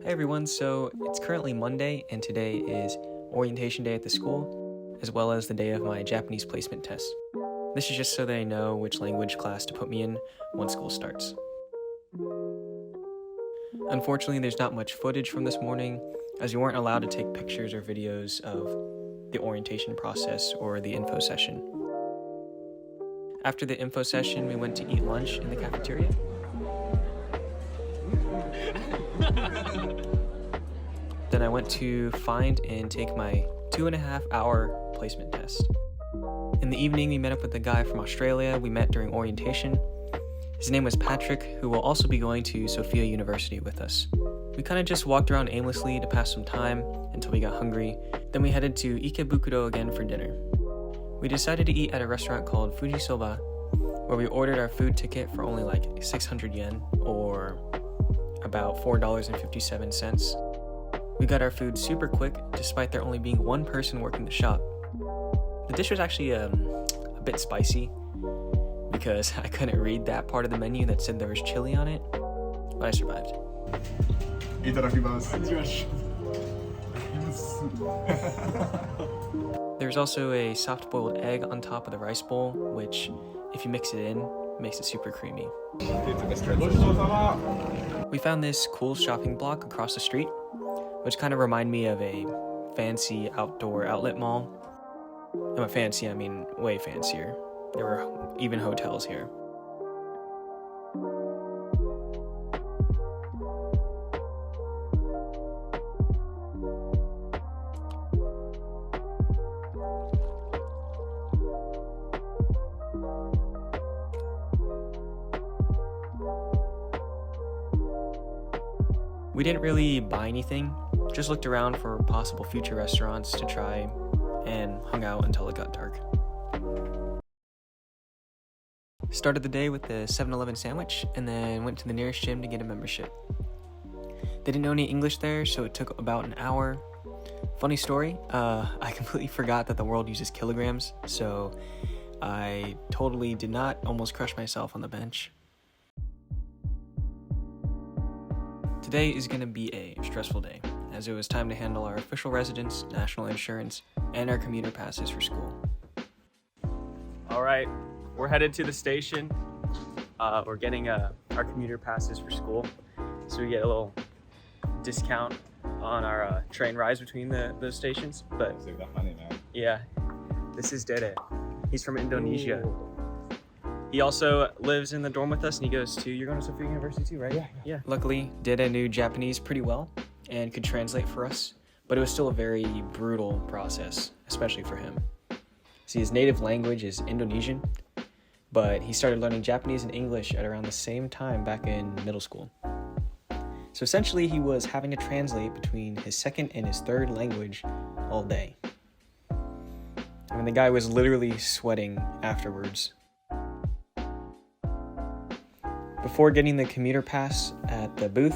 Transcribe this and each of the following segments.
Hey everyone, so it's currently Monday and today is orientation day at the school, as well as the day of my Japanese placement test. This is just so that I know which language class to put me in once school starts. Unfortunately, there's not much footage from this morning, as we weren't allowed to take pictures or videos of the orientation process or the info session. After the info session, we went to eat lunch in the cafeteria. Then I went to find and take my 2.5-hour placement test. In the evening, we met up with a guy from Australia we met during orientation. His name was Patrick, who will also be going to Sophia University with us. We kind of just walked around aimlessly to pass some time until we got hungry. Then we headed to Ikebukuro again for dinner. We decided to eat at a restaurant called Fujisoba, where we ordered our food ticket for only like 600 yen, or about $4.57. We got our food super quick, despite there only being one person working the shop. The dish was actually a bit spicy, because I couldn't read that part of the menu that said there was chili on it, but I survived. There's also a soft-boiled egg on top of the rice bowl, which, if you mix it in, makes it super creamy. We found this cool shopping block across the street, which kind of remind me of a fancy outdoor outlet mall. And by fancy, I mean way fancier. There were even hotels here. We didn't really buy anything, just looked around for possible future restaurants to try and hung out until it got dark. Started the day with the 7-Eleven sandwich and then went to the nearest gym to get a membership. They didn't know any English there, so it took about an hour. Funny story, I completely forgot that the world uses kilograms, so I totally did not almost crush myself on the bench. Today is going to be a stressful day, as it was time to handle our official residence, national insurance, and our commuter passes for school. All right, we're headed to the station. We're getting our commuter passes for school, so we get a little discount on our train rides between those stations. But yeah, this is Dede. He's from Indonesia. He also lives in the dorm with us, and he goes to, you're going to Sophia University too, right? Yeah. Luckily, Dede knew Japanese pretty well and could translate for us, but it was still a very brutal process, especially for him. See, his native language is Indonesian, but he started learning Japanese and English at around the same time back in middle school. So essentially, he was having to translate between his second and his third language all day. I mean, the guy was literally sweating afterwards. Before getting the commuter pass at the booth,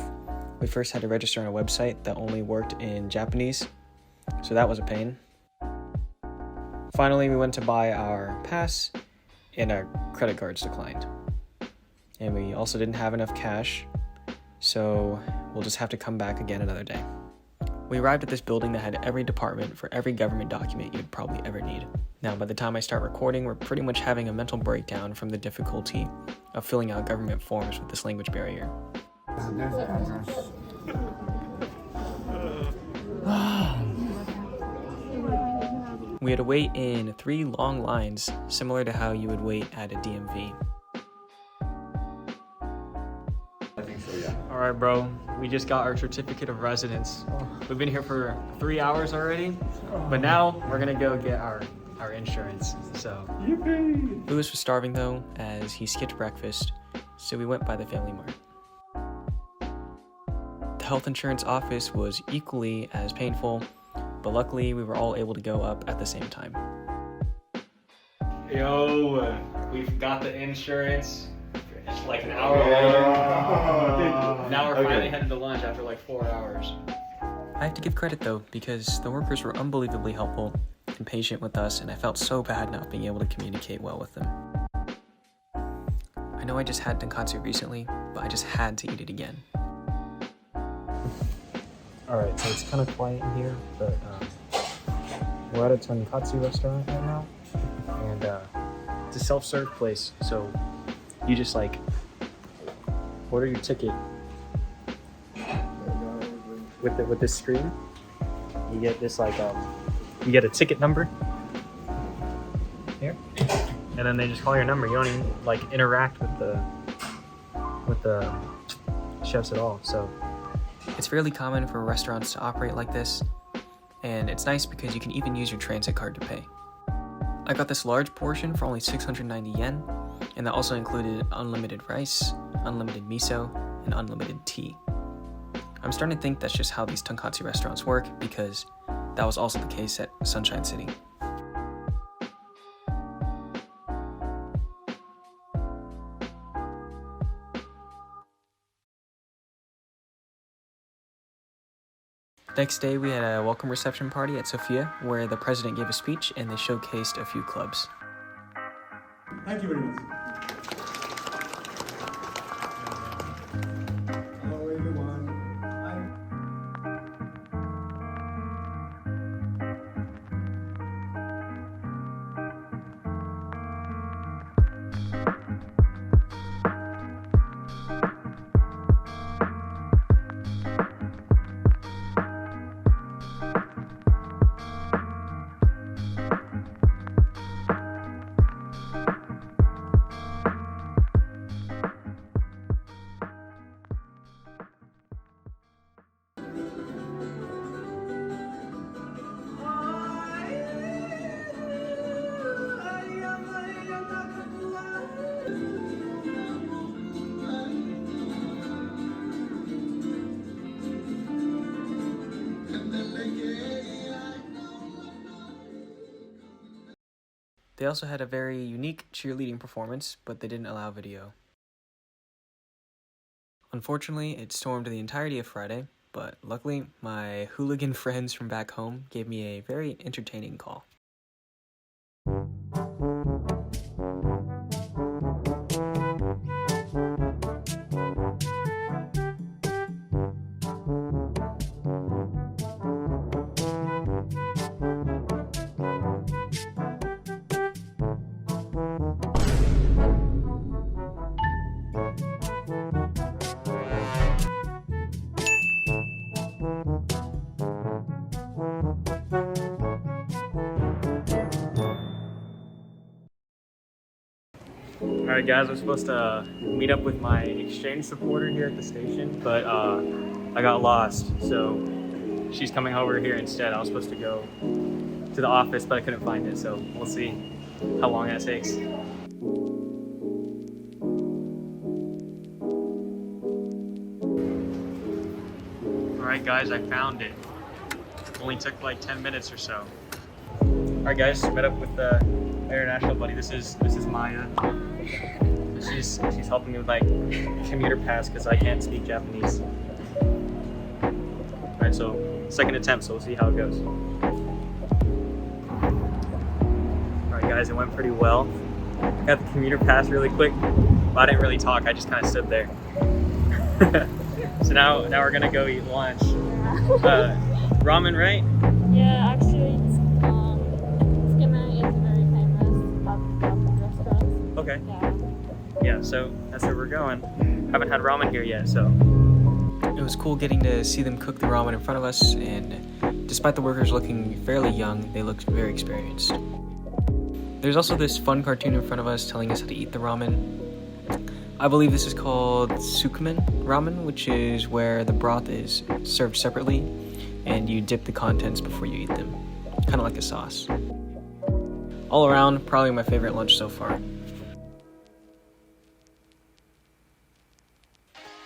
we first had to register on a website that only worked in Japanese, so that was a pain. Finally, we went to buy our pass, and our credit cards declined. And we also didn't have enough cash, so we'll just have to come back again another day. We arrived at this building that had every department for every government document you'd probably ever need. Now, by the time I start recording, we're pretty much having a mental breakdown from the difficulty of filling out government forms with this language barrier. We had to wait in 3 long lines, similar to how you would wait at a DMV. I think so, yeah. All right, bro. We just got our certificate of residence. We've been here for 3 hours already, but now we're gonna go get our insurance. So Yippee! Louis was starving though, as he skipped breakfast, so we went by the Family Mart. The health insurance office was equally as painful, but luckily we were all able to go up at the same time. Yo, we've got the insurance. It's like an hour later. Now we're finally headed to lunch after like 4 hours. I have to give credit though, because the workers were unbelievably helpful and patient with us, and I felt so bad not being able to communicate well with them. I know I just had tonkatsu recently, but I just had to eat it again. Alright, so it's kind of quiet in here, but we're at a tonkatsu restaurant right now, and it's a self-serve place, so you just like order your ticket with this screen. You get this like you get a ticket number here, and then they just call your number. You don't even like interact with the chefs at all. So it's fairly common for restaurants to operate like this, and it's nice because you can even use your transit card to pay. I got this large portion for only 690 yen, and that also included unlimited rice, unlimited miso, and unlimited tea. I'm starting to think that's just how these tonkatsu restaurants work, because that was also the case at Sunshine City. Next day, we had a welcome reception party at Sofia, where the president gave a speech and they showcased a few clubs. Thank you very much. Hello everyone. They also had a very unique cheerleading performance, but they didn't allow video. Unfortunately, it stormed the entirety of Friday, but luckily, my hooligan friends from back home gave me a very entertaining call. Alright guys, I'm supposed to meet up with my exchange supporter here at the station, but I got lost, so she's coming over here instead. I was supposed to go to the office, but I couldn't find it, so we'll see how long that takes. Alright guys, I found it. Only took like 10 minutes or so. Alright guys, met up with the international buddy. This is Maya. She's helping me with like commuter pass because I can't speak Japanese. Alright, so second attempt, so we'll see how it goes. Alright guys, it went pretty well. Got the commuter pass really quick, but I didn't really talk, I just kind of stood there. So now we're gonna go eat lunch. Ramen, right? Yeah, actually, Skimmer is very famous ramen restaurant. Okay. Yeah. Yeah, so that's where we're going. Haven't had ramen here yet, so. It was cool getting to see them cook the ramen in front of us, and despite the workers looking fairly young, they looked very experienced. There's also this fun cartoon in front of us telling us how to eat the ramen. I believe this is called tsukumen ramen, which is where the broth is served separately and you dip the contents before you eat them, kind of like a sauce. All around, probably my favorite lunch so far.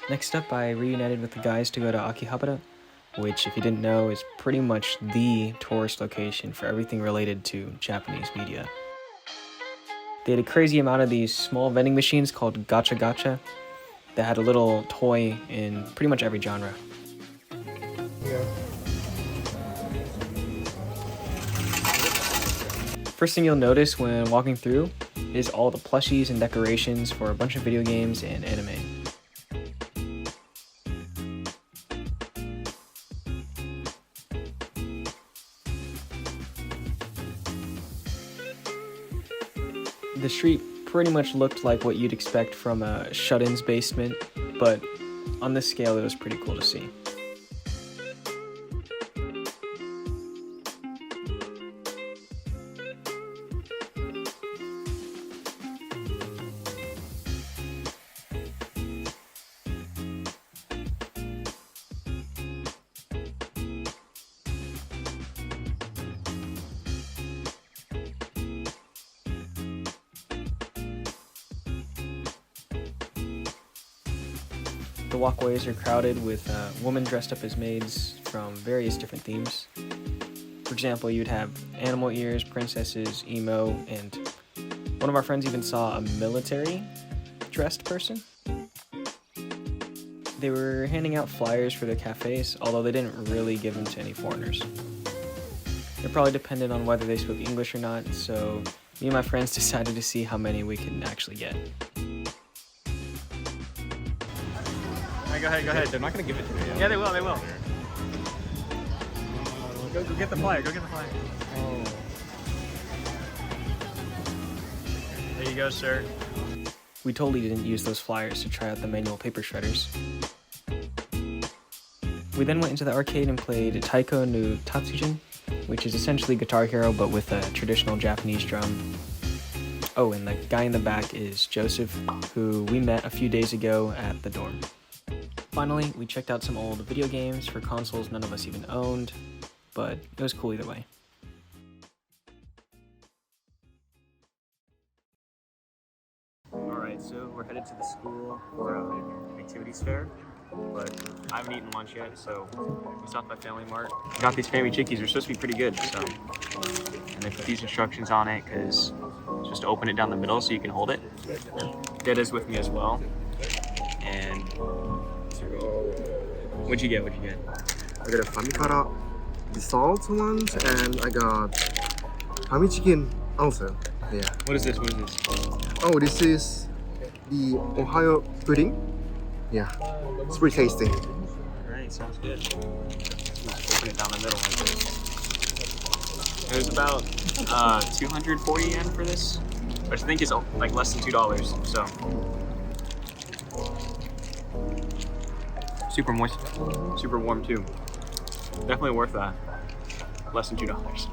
Next up, I reunited with the guys to go to Akihabara, which, if you didn't know, is pretty much the tourist location for everything related to Japanese media. They had a crazy amount of these small vending machines called gacha gacha that had a little toy in pretty much every genre. First thing you'll notice when walking through is all the plushies and decorations for a bunch of video games and anime. The street pretty much looked like what you'd expect from a shut-in's basement, but on this scale it was pretty cool to see. The walkways are crowded with women dressed up as maids from various different themes. For example, you'd have animal ears, princesses, emo, and one of our friends even saw a military dressed person. They were handing out flyers for their cafes, although they didn't really give them to any foreigners. It probably depended on whether they spoke English or not, so me and my friends decided to see how many we could actually get. Go ahead. They're not gonna give it to me. Yeah, they will. Go get the flyer. Go get the flyer. Oh. There you go, sir. We totally didn't use those flyers to try out the manual paper shredders. We then went into the arcade and played Taiko no Tatsujin, which is essentially Guitar Hero but with a traditional Japanese drum. Oh, and the guy in the back is Joseph, who we met a few days ago at the dorm. Finally, we checked out some old video games for consoles none of us even owned, but it was cool either way. Alright, so we're headed to the school for an activities fair, but I haven't eaten lunch yet, so we stopped by Family Mart. Got these Family Chickies, they're supposed to be pretty good, so. And they put these instructions on it, because it's just to open it down the middle so you can hold it. Dada's with me as well. And what'd you get? I got a Famikara, the salt ones, and I got Fami chicken also. Yeah. What is this? Oh, this is the Ohio pudding. Yeah, it's pretty tasty. Alright, sounds good. Just open it down the middle like this. It was about 240 yen for this, which I think is like less than $2, so. Super moist, super warm too. Definitely worth that. Less than $2.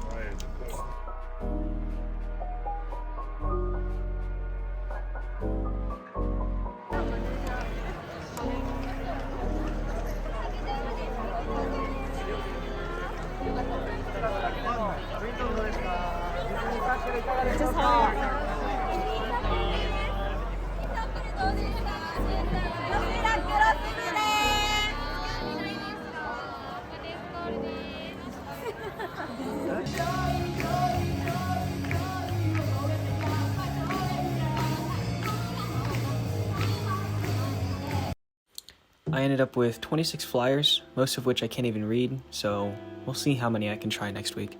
I ended up with 26 flyers, most of which I can't even read, so we'll see how many I can try next week.